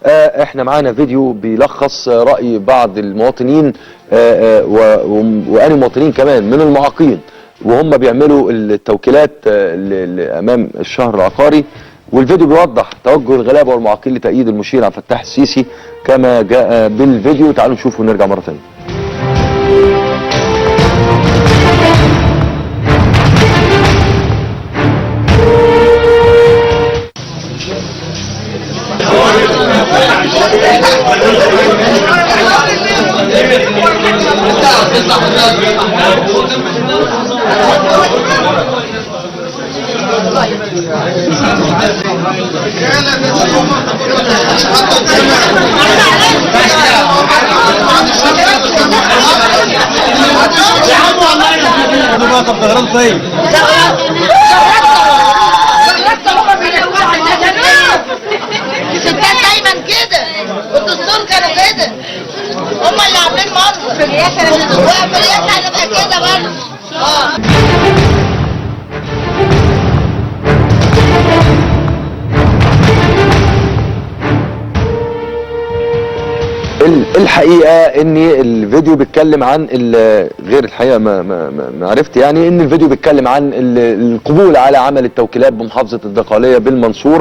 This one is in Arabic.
احنا معانا فيديو بيلخص رأي بعض المواطنين وأنا مواطنين كمان من المعاقين وهم بيعملوا التوكيلات امام الشهر العقاري، والفيديو بيوضح توجه الغلابه والمعاقين لتأييد المشير عبد الفتاح السيسي كما جاء بالفيديو. تعالوا نشوفه ونرجع مره ثانيه. الستات دايما كده والدستور كانوا كده، هم اللي عاملين منظر في الرياسه هتبقى كده برضه. الحقيقه ان الفيديو بيتكلم عن غير الحقيقه ما عرفت، يعني ان الفيديو بيتكلم عن القبول على عمل التوكيلات بمحافظه الدقهليه بالمنصوره.